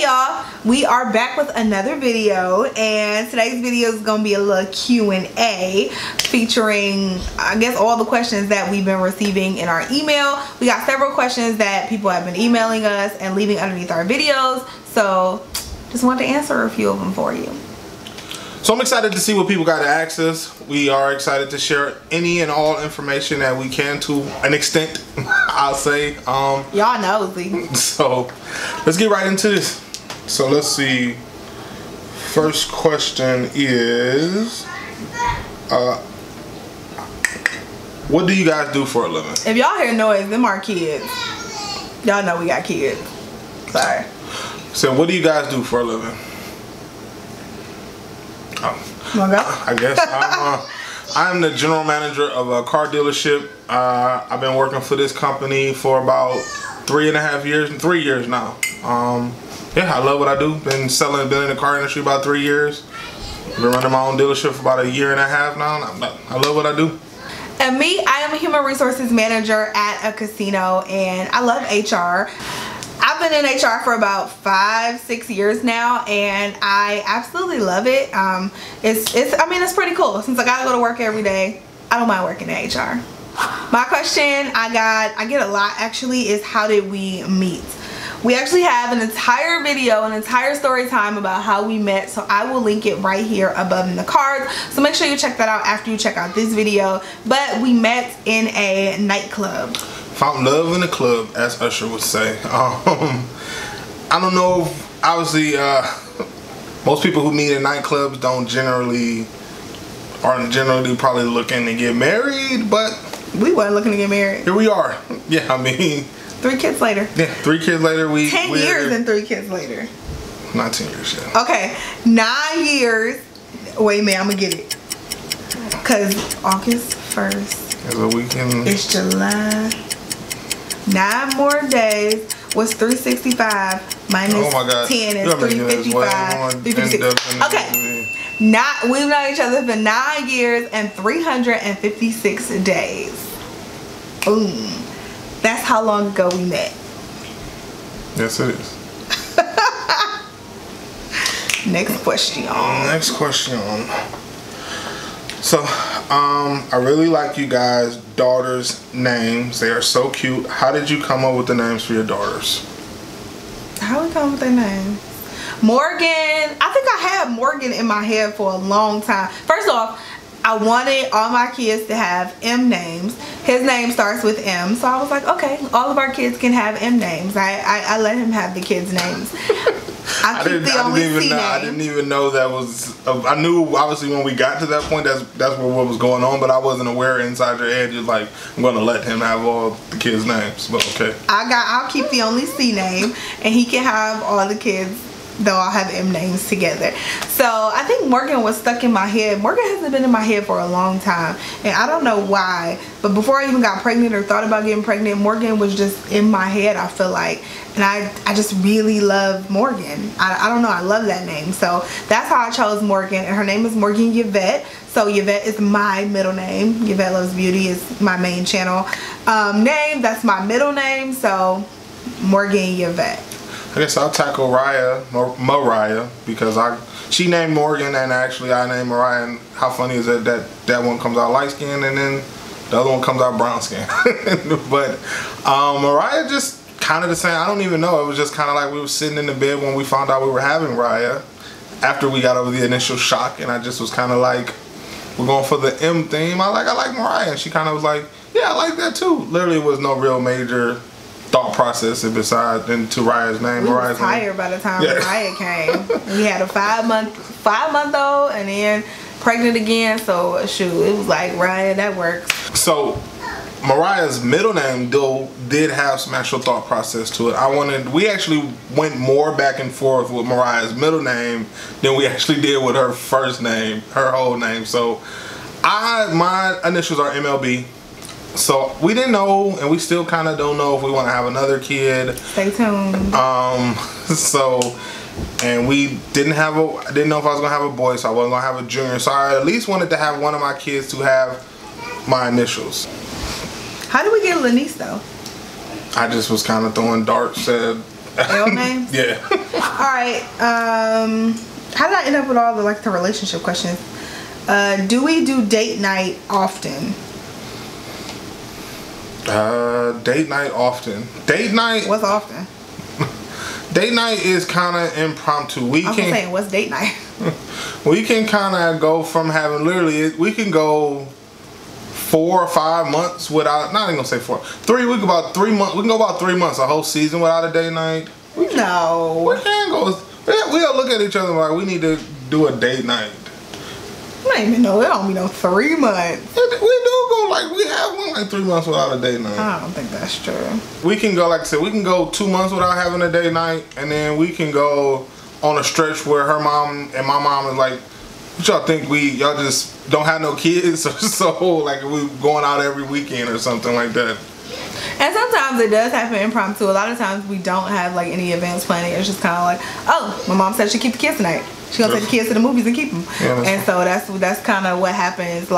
y'all, we are back with another video, and today's video is gonna be a little Q&A featuring, I guess, all the questions that we've been receiving in our email. We got several questions that people have been emailing us and leaving underneath our videos, so just wanted to answer a few of them for you. So I'm excited to see what people got to ask us. We are excited to share any and all information that we can to an extent, I'll say. Y'all nosy. So let's get right into this. So let's see. First question is, what do you guys do for a living? If y'all hear noise, them our kids. Y'all know we got kids. Sorry. So what do you guys do for a living? I guess I'm the general manager of a car dealership. I've been working for this company for about 3.5 years, 3 years now. Yeah, I love what I do. Been in the car industry about 3 years. Been running my own dealership for about 1.5 years now. I love what I do. And me, I am a human resources manager at a casino, and I love HR. I've been in HR for about 5-6 years now, and I absolutely love it. It's pretty cool. Since I gotta go to work every day, I don't mind working in HR. My question I get a lot actually is, how did we meet? We actually have an entire video, an entire story time about how we met, so I will link it right here above in the cards. So make sure you check that out after you check out this video. But we met in a nightclub. Found love in the club, as Usher would say. I don't know, obviously, most people who meet in nightclubs aren't generally probably looking to get married, but we weren't looking to get married. Here we are. Yeah, I mean, 3 kids later. Yeah, 3 kids later. 10 years and 3 kids later. Not 10 years yet. Okay, 9 years. Wait a minute, I'm gonna get it. Cause August 1st is a weekend. It's July. 9 more days was 365 minus 10 is 355. 356. Okay. We've known each other for 9 years and 356 days. Boom. That's how long ago we met. Yes, it is. Next question. Next question. So, I really like you guys' daughters' names. They are so cute. How did you come up with the names for your daughters? How did we come up with their names? Morgan. I think I had Morgan in my head for a long time. First off, I wanted all my kids to have M names. His name starts with M, so I was like, okay, all of our kids can have M names. I let him have the kids' names. I didn't even know that was. I knew obviously when we got to that point, that's what was going on, but I wasn't aware inside your head. You're like, I'm gonna let him have all the kids' names. But okay. I'll keep the only C name, and he can have all the kids. They'll all have M names together. So I think Morgan was stuck in my head. Morgan hasn't been in my head for a long time, and I don't know why, but before I even got pregnant or thought about getting pregnant, Morgan was just in my head, I feel like. And I just really love Morgan. I don't know, I love that name. So that's how I chose Morgan, and her name is Morgan Yvette. So Yvette is my middle name. Yvette Loves Beauty is my main channel name. That's my middle name, so Morgan Yvette. I guess I'll tackle Mariah, because she named Morgan and actually I named Mariah, and how funny is that that one comes out light skinned and then the other one comes out brown skinned. But Mariah just kind of the same. I don't even know. It was just kind of like we were sitting in the bed when we found out we were having Raya after we got over the initial shock, and I just was kind of like, we're going for the M theme. I like Mariah, and she kind of was like, yeah, I like that too. Literally was no real major thought process besides into Raya's name. We were tired by the time Raya came. We had a 5-month-old and then pregnant again, so shoot, it was like, Raya, that works. So Mariah's middle name though did have some actual thought process to it. We actually went more back and forth with Mariah's middle name than we actually did with her first name, her whole name. So my initials are MLB. So we didn't know, and we still kind of don't know if we want to have another kid. Stay tuned. And we didn't know if I was gonna have a boy, so I wasn't gonna have a junior. So I at least wanted to have one of my kids to have my initials. How did we get Lanice though? I just was kind of throwing darts at L names? Yeah. Alright, how did I end up with all the relationship questions? Do we do date night often? Date night often. Date night. What's often? Date night is kind of impromptu. I'm saying, what's date night? We can kind of go from having we can go 4 or 5 months without. Not even gonna say 4. 3. We can about 3 months. We can go about 3 months, a whole season without a date night. No. We can go. We'll look at each other like we need to do a date night. I don't even know. It don't be no 3 months. We do go we have one 3 months without a date night. I don't think that's true. We can go, like I said, we can go 2 months without having a date night, and then we can go on a stretch where her mom and my mom is like, what y'all think y'all just don't have no kids? So like we going out every weekend or something like that. And sometimes it does happen impromptu. A lot of times we don't have any events planning. It's just kind of like, oh, my mom said she keep the kids tonight. She gonna take the kids to the movies and keep them. Yeah, and so that's kind of what happens.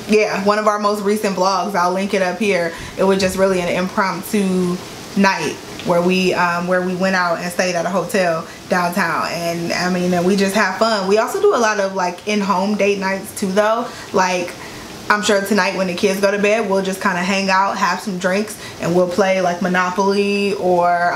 Yeah, one of our most recent vlogs, I'll link it up here. It was just really an impromptu night where we went out and stayed at a hotel downtown, and I mean, we just have fun. We also do a lot of in-home date nights too, though. I'm sure tonight when the kids go to bed, we'll just kind of hang out, have some drinks, and we'll play Monopoly or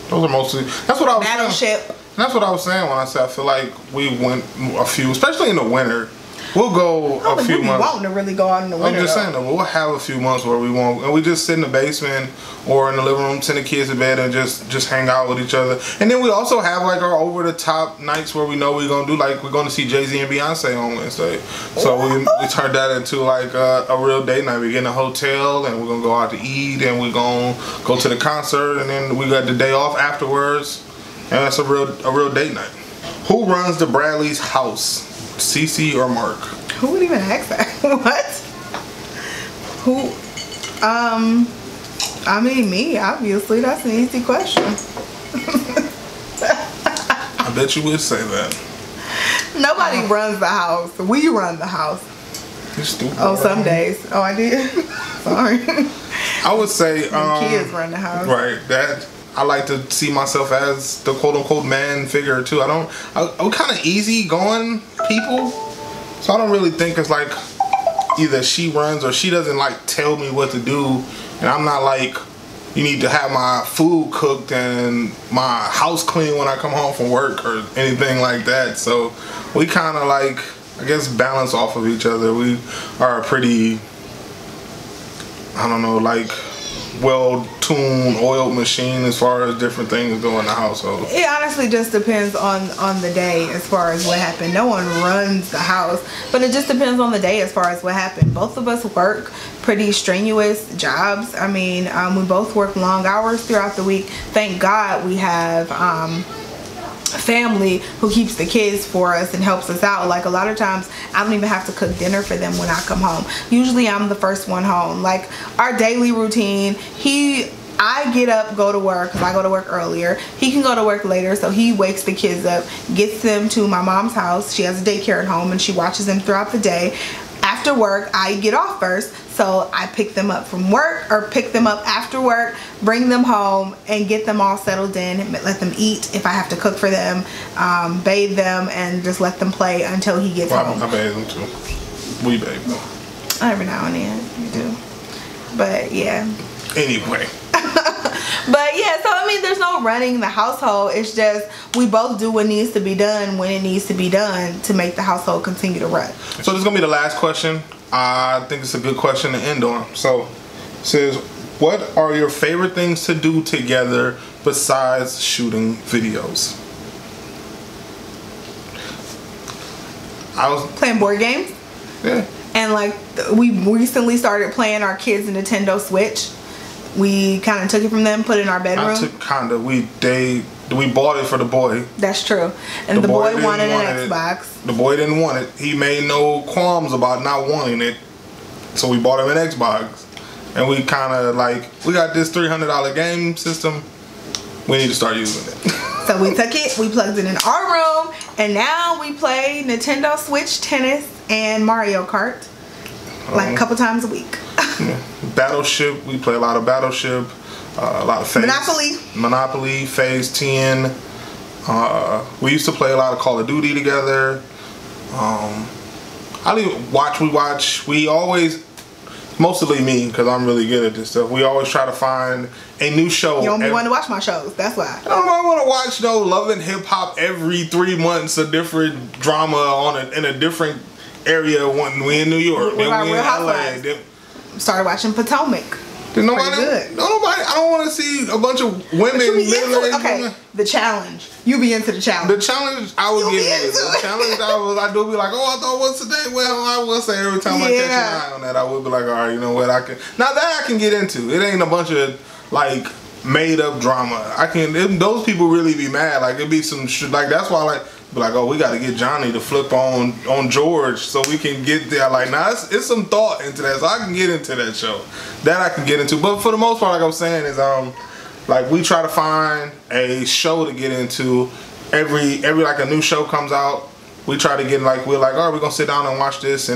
those are mostly. That's what I was Battleship. saying. That's what I was saying when I said I feel like we went a few, especially in the winter. We'll go a few months. We want to really go out in the winter. I'm just saying that we'll have a few months where we won't, and we just sit in the basement or in the living room, send the kids to bed, and just hang out with each other. And then we also have our over the top nights where we know we're gonna do we're going to see Jay-Z and Beyonce on Wednesday. So we turned that into a real date night. We get in a hotel and we're gonna go out to eat, and we're gonna go to the concert, and then we got the day off afterwards, and that's a real date night. Who runs the Bradley's house? Cece or Mark? Who would even ask that? What? Who? I mean, me, obviously. That's an easy question. I bet you would say that. Nobody runs the house. We run the house. You're stupid. Oh, some days. Oh, I did? Sorry. I would say kids run the house. Right. I like to see myself as the quote-unquote man figure too. I'm kind of easy-going people, so I don't really think it's either she runs or she doesn't tell me what to do, and I'm not you need to have my food cooked and my house clean when I come home from work or anything like that. So we kind of I guess balance off of each other. We are a pretty, I don't know, well-tuned, oiled machine as far as different things go in the household. It honestly just depends on the day as far as what happened. No one runs the house, but it just depends on the day as far as what happened. Both of us work pretty strenuous jobs. I mean, we both work long hours throughout the week. Thank God we have family who keeps the kids for us and helps us out. A lot of times I don't even have to cook dinner for them when I come home. Usually I'm the first one home. Our daily routine, I get up, go to work, because I go to work earlier. He can go to work later, so he wakes the kids up, gets them to my mom's house. She has a daycare at home and she watches them throughout the day. After work, I get off first, so I pick them up from work or pick them up after work, bring them home and get them all settled in, let them eat if I have to cook for them, bathe them, and just let them play until he gets home. I bathe them too. We bathe them. Every now and then, you do. But yeah. Anyway. But yeah, so I mean, there's no running the household. It's just we both do what needs to be done when it needs to be done to make the household continue to run. So this is gonna be the last question. I think it's a good question to end on. So it says, what are your favorite things to do together besides shooting videos? I was playing board games. Yeah. And we recently started playing our kids' Nintendo Switch. We kind of took it from them, put it in our bedroom. We bought it for the boy. That's true. And the boy wanted an Xbox. The boy didn't want it. He made no qualms about not wanting it. So we bought him an Xbox. And we kind of we got this $300 game system. We need to start using it. So we took it, we plugged it in our room, and now we play Nintendo Switch Tennis and Mario Kart a couple times a week. Yeah. Battleship, we play a lot of Battleship. a lot of Phase. Monopoly, Phase 10. We used to play a lot of Call of Duty together. We always, mostly me, because I'm really good at this stuff. We always try to find a new show. You don't be wanting to watch my shows, that's why. I don't want to watch no Love and Hip Hop every 3 months, a different drama in a different area when we in New York. What about we in Real LA. Housewives? Started watching Potomac. I don't want to see a bunch of women. Okay, the challenge. You be into the challenge. The challenge I would get into. The challenge I do be like, oh, I thought what's today? Well, I will say every time I catch an eye on that, I would be like, all right, you know what? Now that I can get into. It ain't a bunch of like made up drama. Those people really be mad. Like it'd be some shit. Like that's why like. Be like, oh, we got to get Johnny to flip on George so we can get there. Like, now it's some thought into that, so I can get into that show. That I can get into. But for the most part, like I'm saying, is like we try to find a show to get into. Every like a new show comes out, we try to get we're like, all right, we're gonna sit down and watch this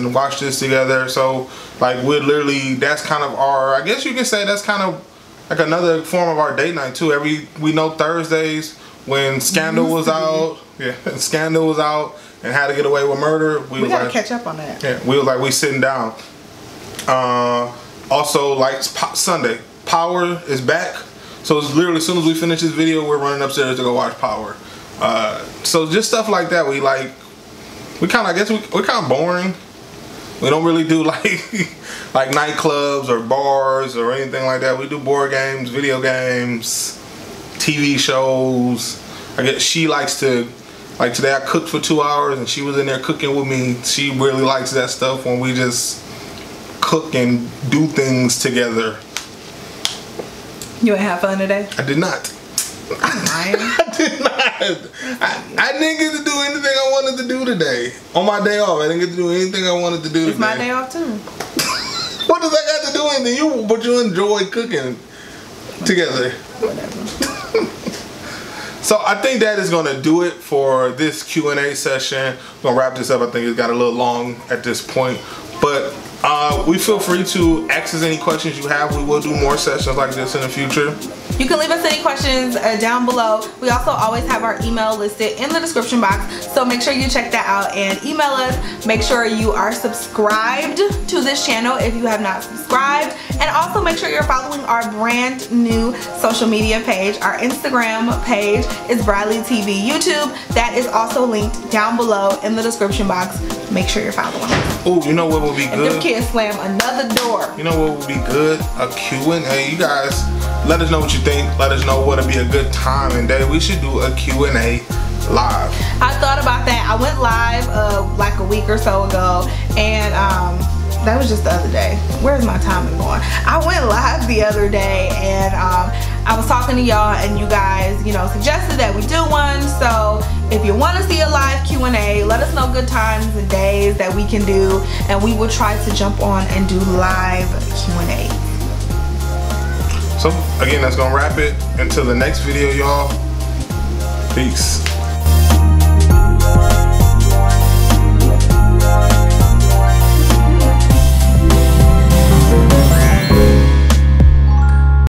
together. So like we're literally, that's kind of I guess you can say that's kind of like another form of our date night too. We know Thursdays when Scandal was out. Yeah, Scandal was out and How to Get Away with Murder. We gotta catch up on that. Yeah, we sitting down. Also, like Sunday, Power is back. So it's literally as soon as we finish this video, we're running upstairs to go watch Power. So just stuff like that. We're kind of boring. We don't really do like nightclubs or bars or anything like that. We do board games, video games, TV shows. I guess she likes to. Like today I cooked for 2 hours and she was in there cooking with me. She really likes that stuff when we just cook and do things together. You ain't have fun today? I did not. I did not. I didn't get to do anything I wanted to do today. On my day off, I didn't get to do anything I wanted to do today. It's my day off too. What does that got to do with anything? But you enjoy cooking together. Whatever. So I think that is going to do it for this Q&A session. We're going to wrap this up. I think it's got a little long at this point. But we feel free to ask us any questions you have. We will do more sessions like this in the future. You can leave us any questions down below. We also always have our email listed in the description box, so make sure you check that out and email us. Make sure you are subscribed to this channel if you have not subscribed, and also make sure you're following our brand new social media page. Our Instagram page is Bradley TV. YouTube, that is also linked down below in the description box. Make sure you're following us. Oh, you know what would be good? And them kids slam another door. You know what would be good? A Q&A. You guys, let us know what you think. Let us know what would be a good time and day. We should do a Q&A live. I thought about that. I went live like a week or so ago, and that was just the other day. Where's my timing going? I went live the other day, and I was talking to y'all, and you guys, suggested that we do one. So if you want to see a live Q&A, let us know good times and days that we can do, and we will try to jump on and do live Q&A. So again, that's gonna wrap it. Until the next video, y'all. Peace.